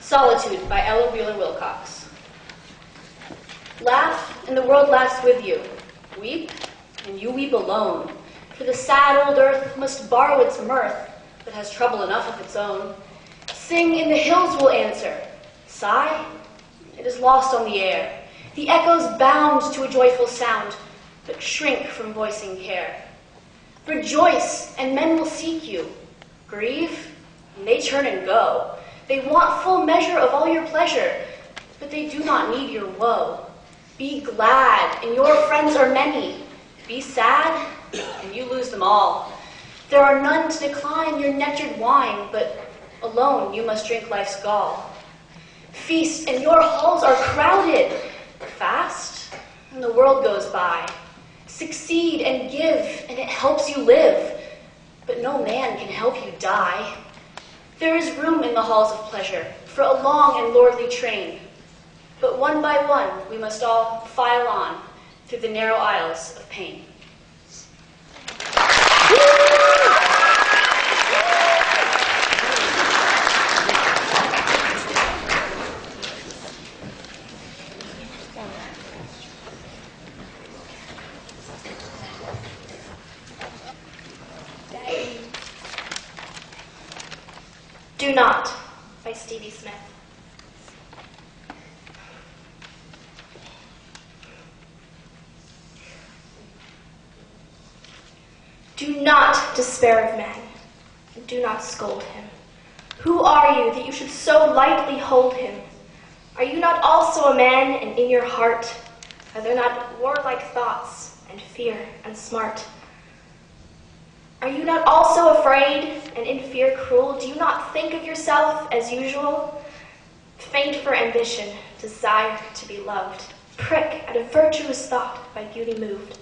Solitude by Ella Wheeler Wilcox. Laugh, and the world laughs with you. Weep, and you weep alone. For the sad old earth must borrow its mirth, but has trouble enough of its own. Sing, and the hills will answer. Sigh, it is lost on the air. The echoes bound to a joyful sound, but shrink from voicing care. Rejoice, and men will seek you. Grieve, and they turn and go. They want full measure of all your pleasure, but they do not need your woe. Be glad, and your friends are many. Be sad, and you lose them all. There are none to decline your nectared wine, but alone you must drink life's gall. Feast, and your halls are crowded. Fast, and the world goes by. Succeed and give, and it helps you live, but no man can help you die. There is room in the halls of pleasure for a long and lordly train, but one by one we must all file on through the narrow aisles of pain. Do Not by Stevie Smith. Do not despair of man, and do not scold him. Who are you that you should so lightly hold him? Are you not also a man, and in your heart are there not warlike thoughts, and fear, and smart? Are you not also afraid, and in fear cruel? Do you not think of yourself as usual? Faint for ambition, desire to be loved, prick at a virtuous thought by beauty moved.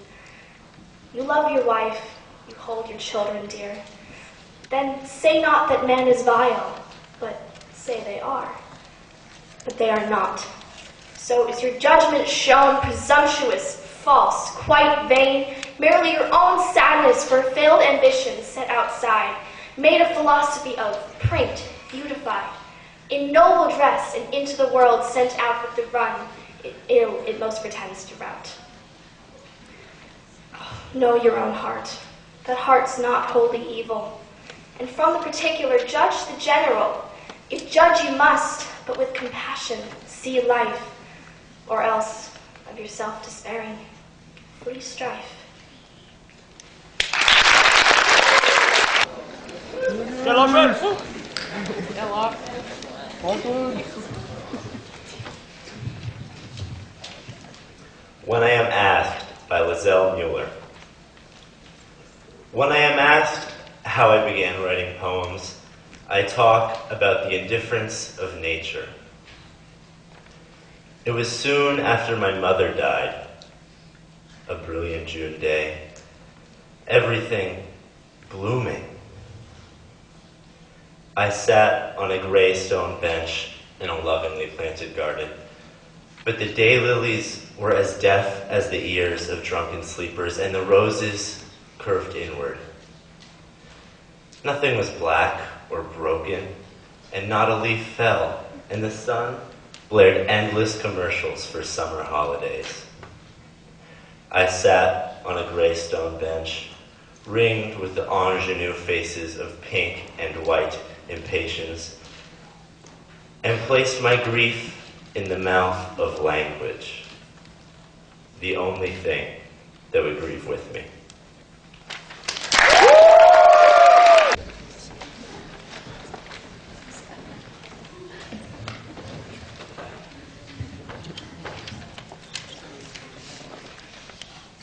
You love your wife, you hold your children dear. Then say not that man is vile, but say they are. But they are not. So is your judgment shown presumptuous, false, quite vain, merely your own sadness for failed ambition set outside, made a philosophy of print, beautified, in noble dress and into the world sent out with the run it most pretends to rout. Oh, know your own heart. That heart's not wholly evil. And from the particular judge the general. If judge you must, but with compassion see life, or else of yourself despairing, flee strife. When I Am Asked by Lizelle Mueller. When I am asked how I began writing poems, I talk about the indifference of nature. It was soon after my mother died, a brilliant June day, everything blooming. I sat on a gray stone bench in a lovingly planted garden, but the daylilies were as deaf as the ears of drunken sleepers, and the roses curved inward. Nothing was black or broken, and not a leaf fell, and the sun blared endless commercials for summer holidays. I sat on a gray stone bench, ringed with the ingenue faces of pink and white impatience, and placed my grief in the mouth of language, the only thing that would grieve with me.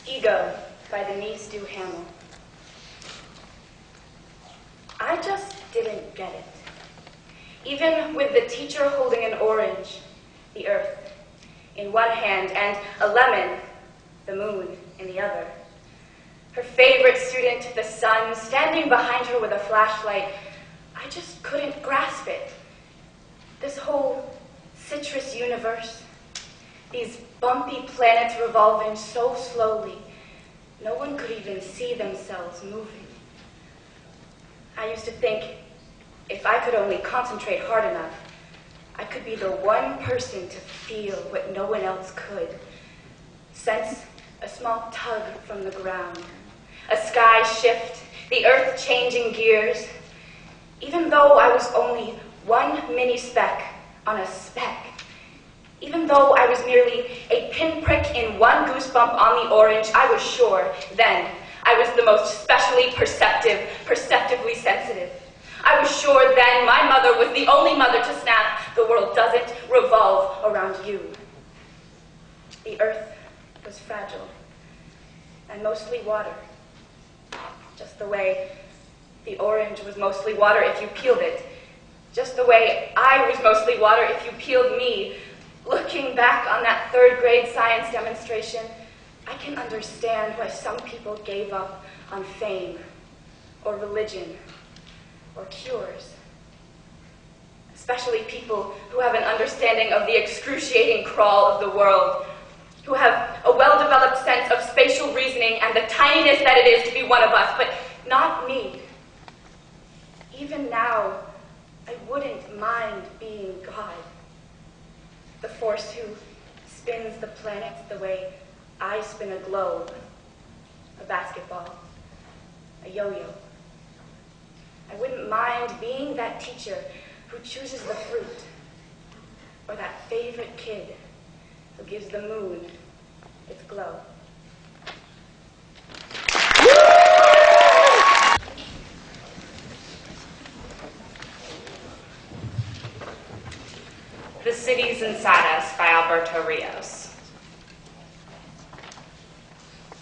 Ego by Denise Du Hamel. I just didn't get it. Even with the teacher holding an orange, the earth, in one hand, and a lemon, the moon, in the other. Her favorite student, the sun, standing behind her with a flashlight. I just couldn't grasp it. This whole citrus universe, these bumpy planets revolving so slowly, no one could even see themselves moving. I used to think if I could only concentrate hard enough, I could be the one person to feel what no one else could. Sense a small tug from the ground, a sky shift, the earth changing gears. Even though I was only one mini speck on a speck, even though I was merely a pinprick in one goosebump on the orange, I was sure then I was the most specially perceptive, perceptively sensitive. I was sure then my mother was the only mother to snap, the world doesn't revolve around you. The earth was fragile and mostly water, just the way the orange was mostly water if you peeled it, just the way I was mostly water if you peeled me. Looking back on that third grade science demonstration, I can understand why some people gave up on fame or religion or cures. Especially people who have an understanding of the excruciating crawl of the world, who have a well-developed sense of spatial reasoning and the tininess that it is to be one of us, but not me. Even now, I wouldn't mind being God. The force who spins the planets the way I spin a globe, a basketball, a yo-yo. I wouldn't mind being that teacher who chooses the fruit, or that favorite kid who gives the moon its glow. The Cities Inside Us by Alberto Rios.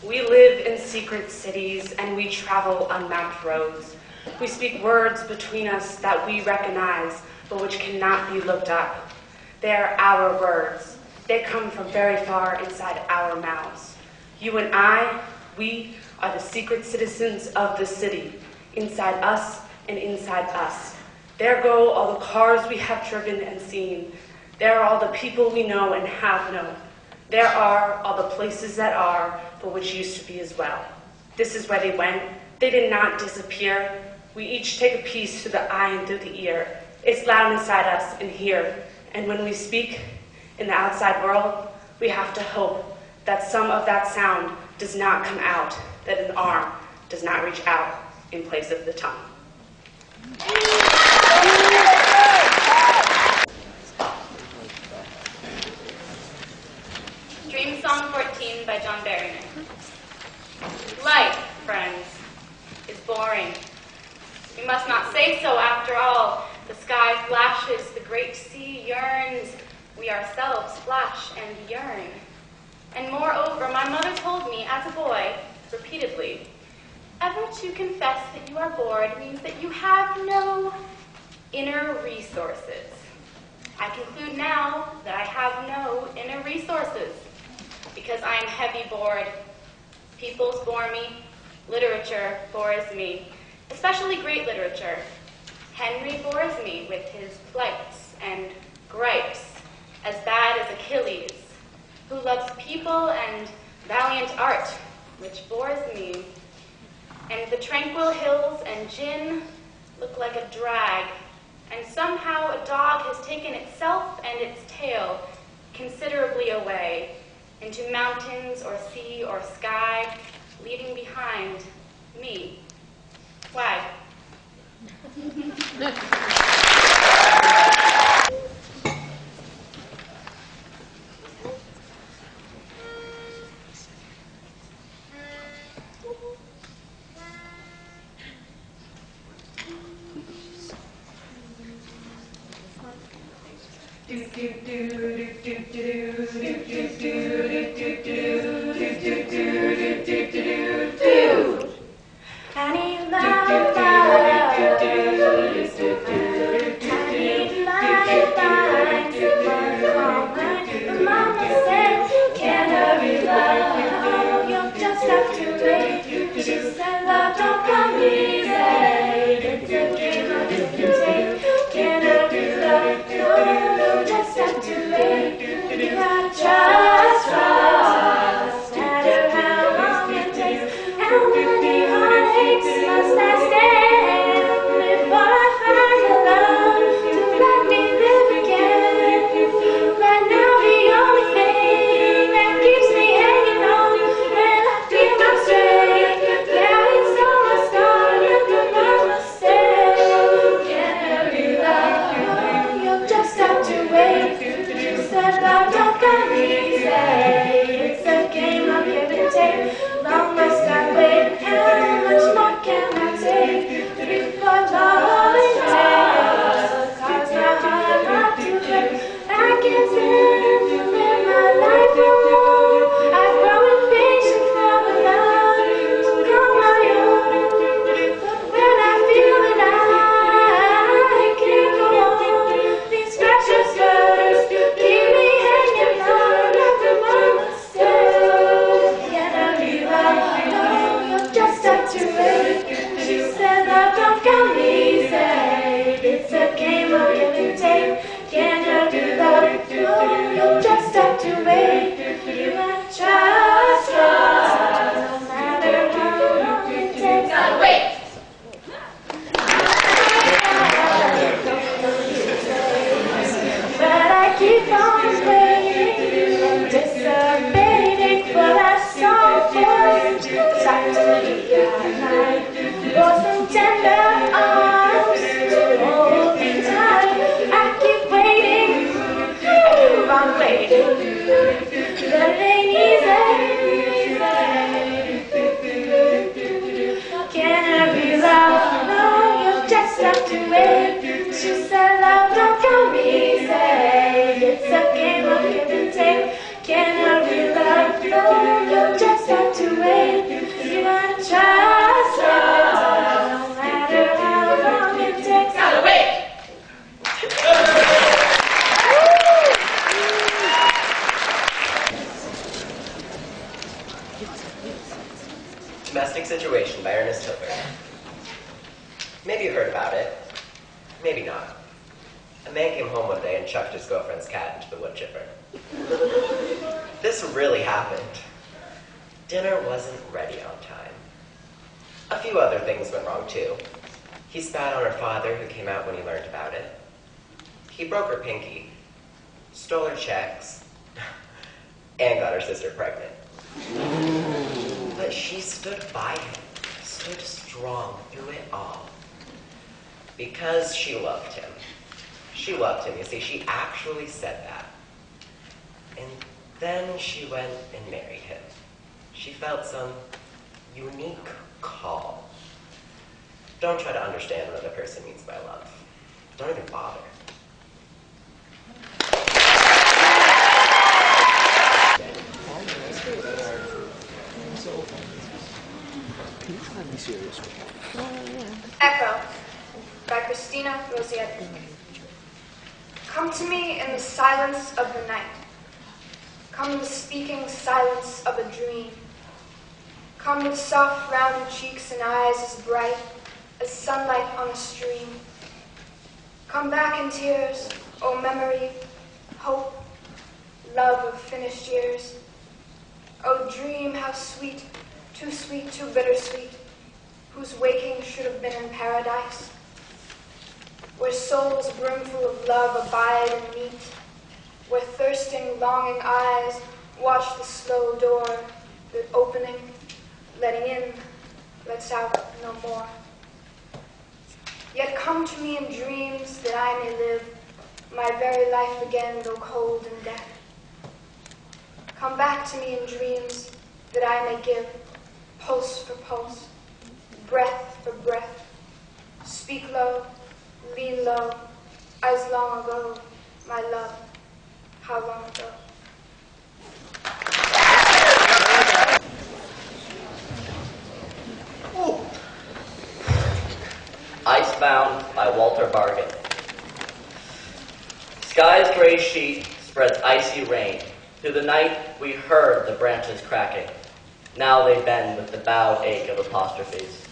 We live in secret cities and we travel unmapped roads. We speak words between us that we recognize but which cannot be looked up. They are our words. They come from very far inside our mouths. You and I, we are the secret citizens of the city, inside us and inside us. There go all the cars we have driven and seen. There are all the people we know and have known. There are all the places that are, but which used to be as well. This is where they went. They did not disappear. We each take a piece through the eye and through the ear. It's loud inside us and here. And when we speak in the outside world, we have to hope that some of that sound does not come out, that an arm does not reach out in place of the tongue. Dream Song 14 by John Berryman. Life, friends, is boring. We must not say so after all. The sky flashes, the great sea yearns. We ourselves flash and yearn. And moreover, my mother told me as a boy, repeatedly, ever to confess that you are bored means that you have no inner resources. I conclude now that I have no inner resources because I am heavy bored. Peoples bore me, literature bores me, especially great literature. Henry bores me with his plights and gripes, as bad as Achilles, who loves people and valiant art, which bores me. And the tranquil hills and gin look like a drag, and somehow a dog has taken itself and its tail considerably away into mountains or sea or sky, leaving behind me. Why? No, you just have to wait. You gotta trust it, no matter how long it takes. Gotta wait! Domestic Situation by Ernest Hilbert. Maybe you heard about it. Maybe not. A man came home one day and chucked his girlfriend's cat into the wood chipper. This really happened. Dinner wasn't ready on time. A few other things went wrong too. He spat on her father, who came out when he learned about it. He broke her pinky, stole her checks, and got her sister pregnant. But she stood by him, stood strong through it all. Because she loved him. She loved him, you see, she actually said that. And then she went and married him. She felt some unique call. Don't try to understand what another person means by love. Don't even bother. Echo by Christina Rosietti. Come to me in the silence of the night. Come in the speaking silence of a dream. Come with soft rounded cheeks and eyes as bright as sunlight on a stream. Come back in tears, O memory, hope, love of finished years. O dream, how sweet, too bittersweet, whose waking should have been in paradise, where souls brimful of love abide and meet, where thirsting, longing eyes watch the slow door that opening, letting in, lets out no more. Yet come to me in dreams that I may live my very life again, though cold in death. Come back to me in dreams that I may give pulse for pulse, breath for breath. Speak low, lean low, as long ago, my love, how long ago? Icebound by Walter Bargan. Sky's gray sheet spreads icy rain. Through the night we heard the branches cracking. Now they bend with the bowed ache of apostrophes.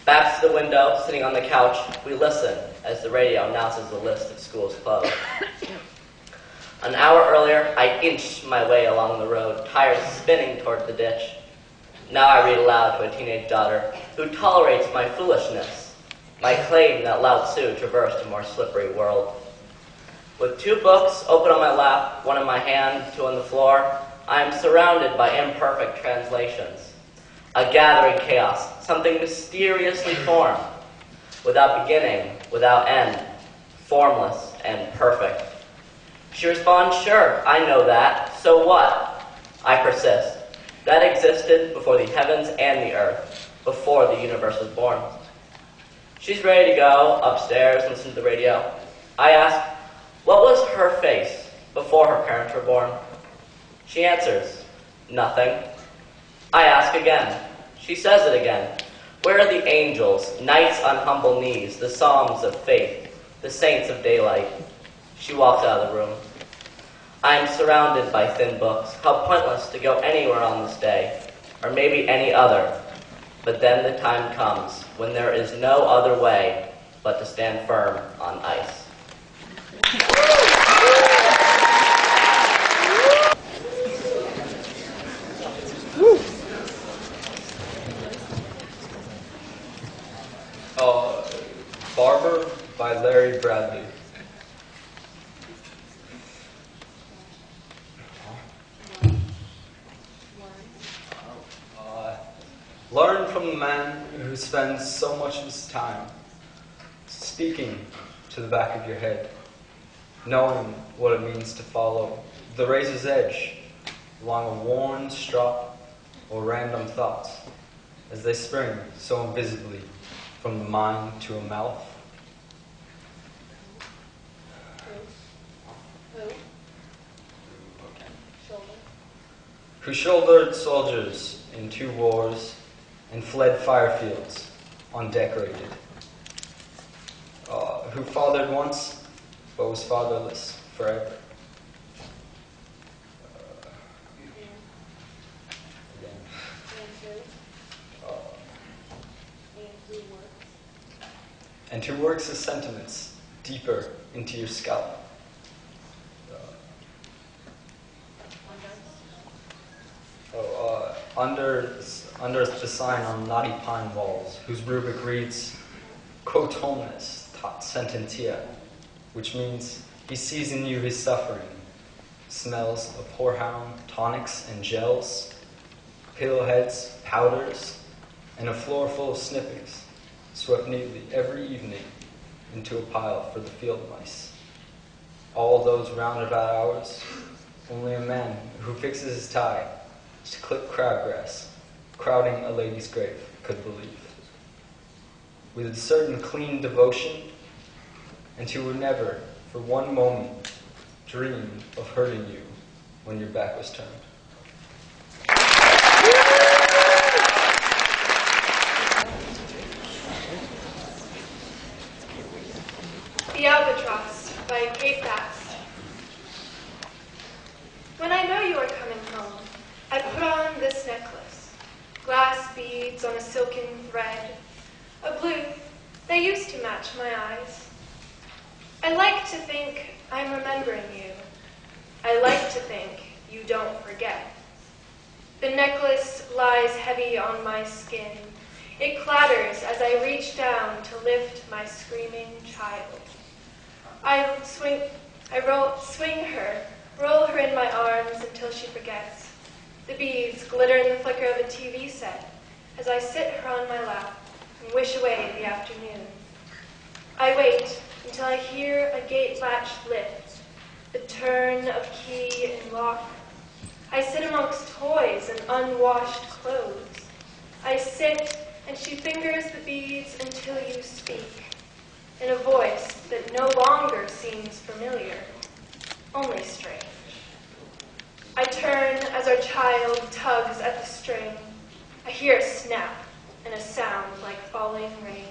Back to the window, sitting on the couch, we listen as the radio announces the list of schools closed. An hour earlier, I inched my way along the road, tires spinning toward the ditch. Now I read aloud to a teenage daughter who tolerates my foolishness, my claim that Lao Tzu traversed a more slippery world. With 2 books open on my lap, one in my hand, 2 on the floor, I am surrounded by imperfect translations. A gathering chaos, something mysteriously formed, without beginning, without end, formless and perfect. She responds, sure, I know that, so what? I persist. That existed before the heavens and the earth, before the universe was born. She's ready to go upstairs and listen to the radio. I ask, what was her face before her parents were born? She answers, nothing. I ask again. She says it again. Where are the angels, knights on humble knees, the psalms of faith, the saints of daylight? She walks out of the room. I am surrounded by thin books. How pointless to go anywhere on this day, or maybe any other. But then the time comes when there is no other way but to stand firm on ice. Barber by Larry Bradley. Learn from the man who spends so much of his time speaking to the back of your head, knowing what it means to follow the razor's edge along a worn strop or random thoughts as they spring so invisibly from the mind to a mouth. who shouldered soldiers in 2 wars and fled firefields undecorated, who fathered once but was fatherless forever. And who works his sentiments deeper into your scalp. Under the sign on knotty pine walls, whose rubric reads, Quot omnes tot sententia, which means he sees in you his suffering, smells of whorehound, tonics and gels, pillowheads, powders, and a floor full of snippings, swept neatly every evening into a pile for the field mice. All those roundabout hours, only a man who fixes his tie to clip crabgrass, crowding a lady's grave, could believe. With a certain clean devotion, and who would never, for one moment, dream of hurting you when your back was turned. The Albatross by Kate Bass. When I know you are coming home, I put on this necklace, glass beads on a silken thread, a blue that used to match my eyes. I like to think I'm remembering you. I like to think you don't forget. The necklace lies heavy on my skin. It clatters as I reach down to lift my screaming child. I swing her, roll her in my arms until she forgets. The beads glitter in the flicker of a TV set as I sit her on my lap and wish away the afternoon. I wait until I hear a gate latch lift, the turn of key and lock. I sit amongst toys and unwashed clothes. I sit and she fingers the beads until you speak, in a voice that no longer seems familiar, only strange. I turn as our child tugs at the string. I hear a snap and a sound like falling rain.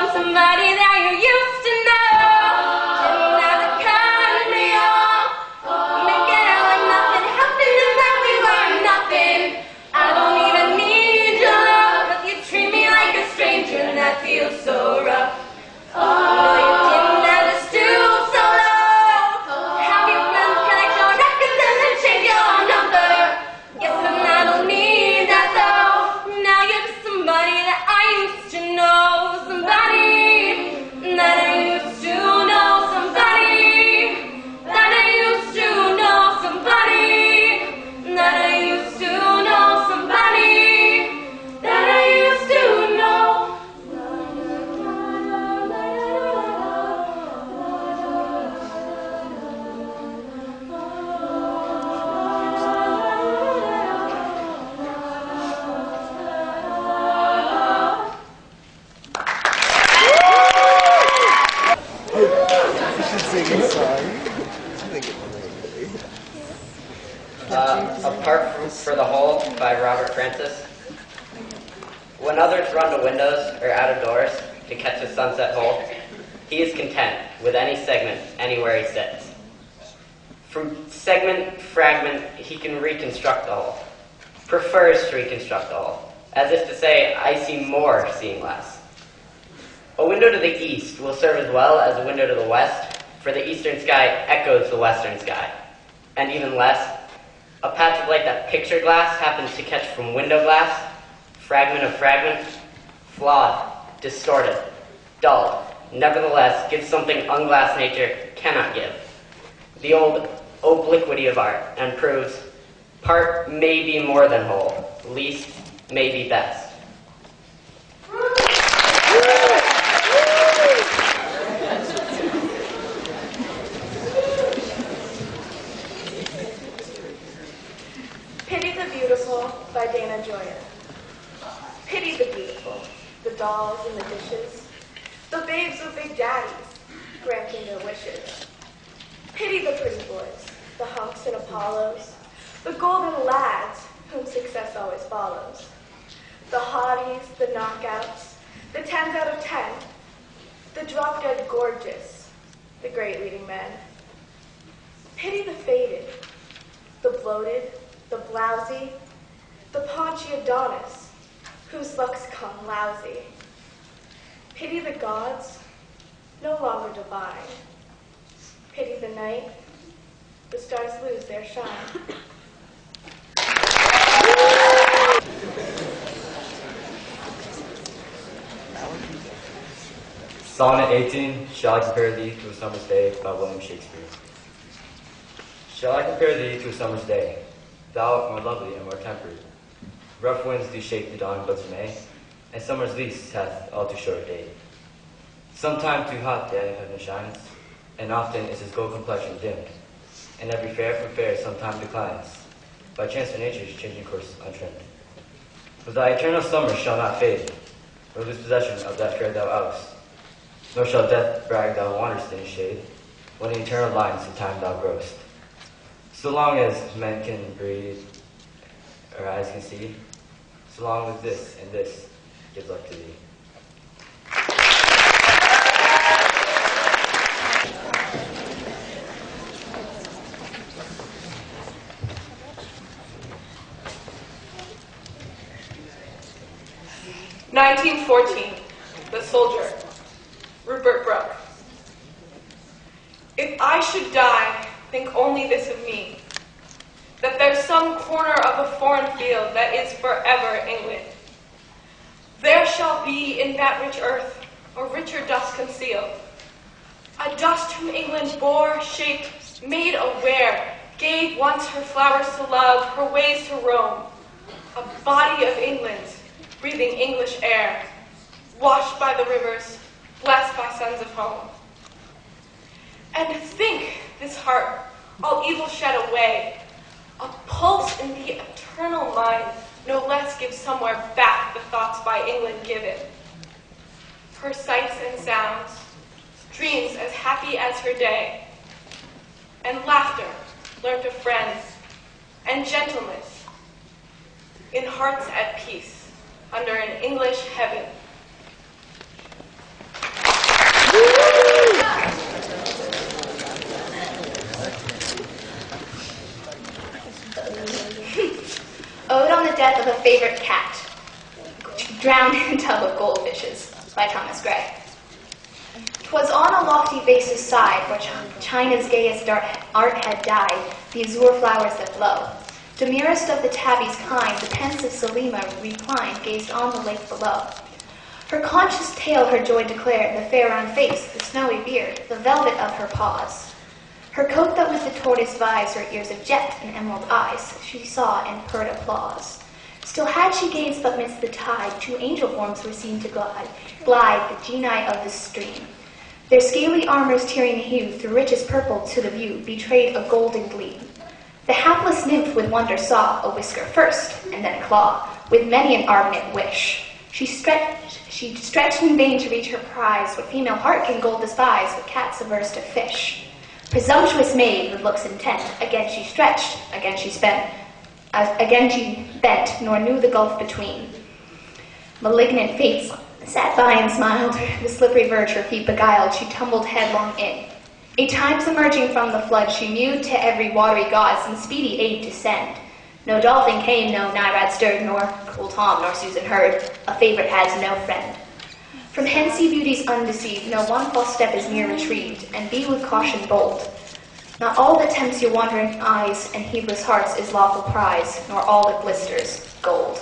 from somebody that you used to know. Didn't have to cut me off, make it out like nothing happened and that we were nothing. I don't even need your love, but you treat me like a stranger and that feels so rough. No, you didn't have to stoop so low. Have your friends collect your records and then change your number. Yes, and I don't need that though. Now you're just somebody that I used to know. Somebody that I used to know. Somebody that I used to know. Somebody that I used to know. Somebody that I used to know. You should sing a song. I think it's Apart from For the Whole by Robert Francis. When others run to windows or out of doors to catch a sunset hole, he is content with any segment anywhere he sits. From segment, fragment, he can reconstruct the whole. Prefers to reconstruct the whole, as if to say, I see more, seeing less. A window to the east will serve as well as a window to the west, for the eastern sky echoes the western sky. And even less, a patch of light that picture glass happens to catch from window glass, fragment of fragment, flawed, distorted, dulled, nevertheless gives something unglassed nature cannot give. The old obliquity of art, and proves part may be more than whole, least may be best. Pity the Beautiful by Dana Joyer. Pity the beautiful, the dolls and the dishes, the babes with big daddies, granting their wishes. Pity the pretty boys, the hunks and Apollos, the golden lads whom success always follows. The hotties, the knockouts, the 10s out of 10, the drop-dead gorgeous, the great leading men. Pity the faded, the bloated, the blousy, the paunchy Adonis, whose looks come lousy. Pity the gods, no longer divine. Pity the night, the stars lose their shine. Sonnet 18, Shall I Compare Thee to a Summer's Day by William Shakespeare. Shall I compare thee to a summer's day? Thou art more lovely and more tempered. Rough winds do shake the dawn buds of May, and summer's lease hath all too short a date. Sometime too hot the eye of heaven shines, and often is his gold complexion dimmed, and every fair from fair sometime declines, by chance or nature's changing course untrimmed. But thy eternal summer shall not fade, nor lose possession of that fair thou oust, nor shall death brag thou wanderest in his shade, when the eternal lines of time thou growest. So long as men can breathe, or eyes can see, so long as this and this gives luck to thee. (1914), The Soldier, Rupert Brooke. If I should die, think only this of me, that there's some corner of a foreign field that is forever England. There shall be in that rich earth a richer dust concealed, a dust whom England bore, shaped, made aware, gave once her flowers to love, her ways to roam, a body of England, breathing English air, washed by the rivers, blessed by sons of home. And think, this heart, all evil shed away, a pulse in the eternal mind, no less gives somewhere back the thoughts by England given. Her sights and sounds, dreams as happy as her day, and laughter learnt of friends, and gentleness, in hearts at peace, under an English heaven. death of a favorite cat, drowned in a tub of goldfishes, by Thomas Gray. 'Twas on a lofty vase's side, where China's gayest art had dyed the azure flowers that blow. Demurest of the tabby's kind, the pensive Selima reclined, gazed on the lake below. Her conscious tale her joy declared, the fair round face, the snowy beard, the velvet of her paws. Her coat that with the tortoise vies, her ears of jet and emerald eyes, she saw and heard applause. Still had she gazed but midst the tide, 2 angel forms were seen to glide, the genii of the stream. Their scaly armor's tearing hue, through richest purple to the view, betrayed a golden gleam. The hapless nymph with wonder saw a whisker first, and then a claw, with many an ardent wish. She stretched in vain to reach her prize. What female heart can gold despise, with cats averse to fish? Presumptuous maid with looks intent, again she stretched, again she bent, nor knew the gulf between. Malignant fates sat by and smiled, the slippery verge her feet beguiled, she tumbled headlong in. 8 times emerging from the flood, she mewed to every watery god some speedy aid to send. No dolphin came, no Naiad stirred, nor cool Tom, nor Susan heard. A favorite has no friend. From hence ye beauties undeceived, no one false step is near retrieved, and be with caution bold. Not all that tempts your wandering eyes and heedless hearts is lawful prize, nor all that blisters gold.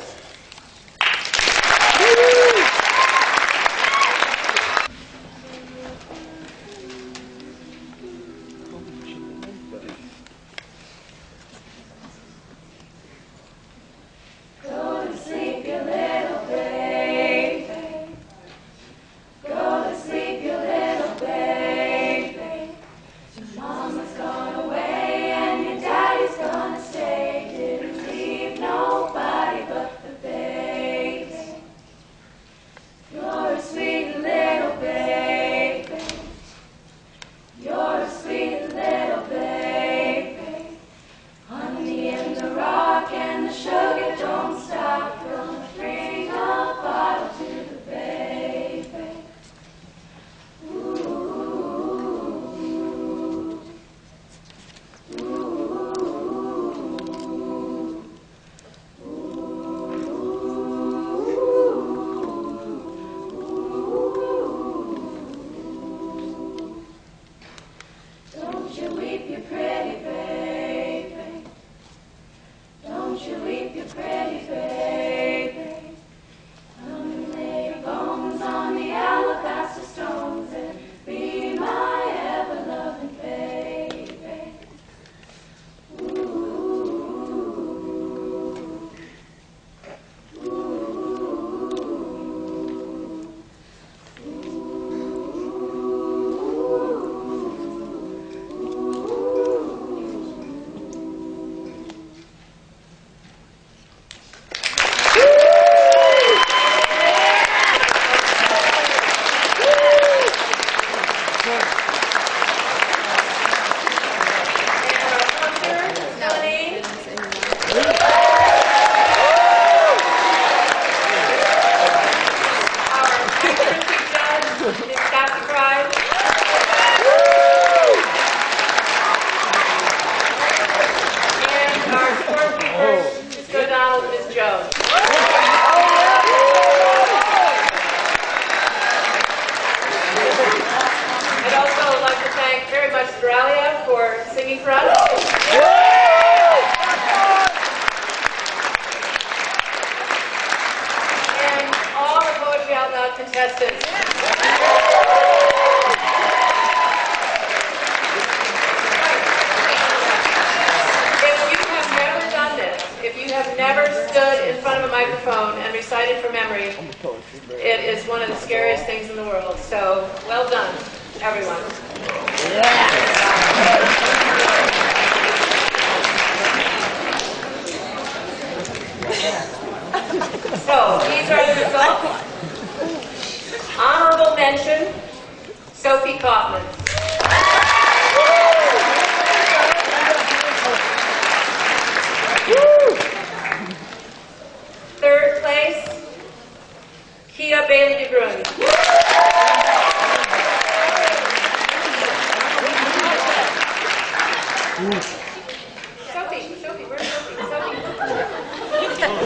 Sophie, where's Sophie?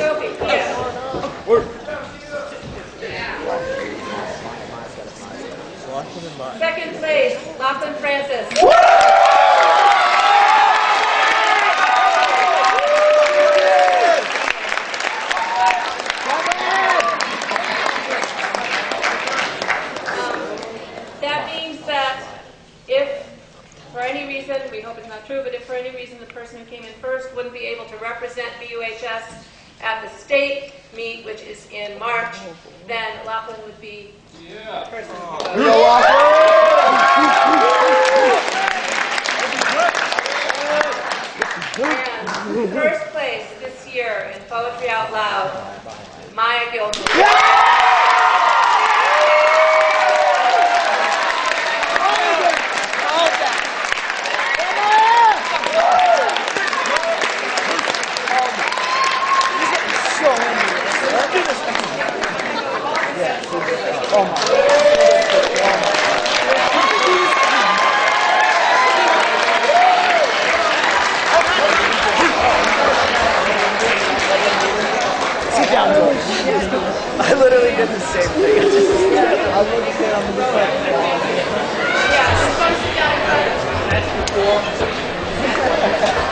Sophie. came in first wouldn't be able to represent BUHS at the state meet, which is in March, then Lachlan would be the person who And first place this year in Poetry Out Loud, Maya Gilman. Sit down, George. I literally did the same thing. I was looking at on the Yeah, I'm supposed to sit down in front of you.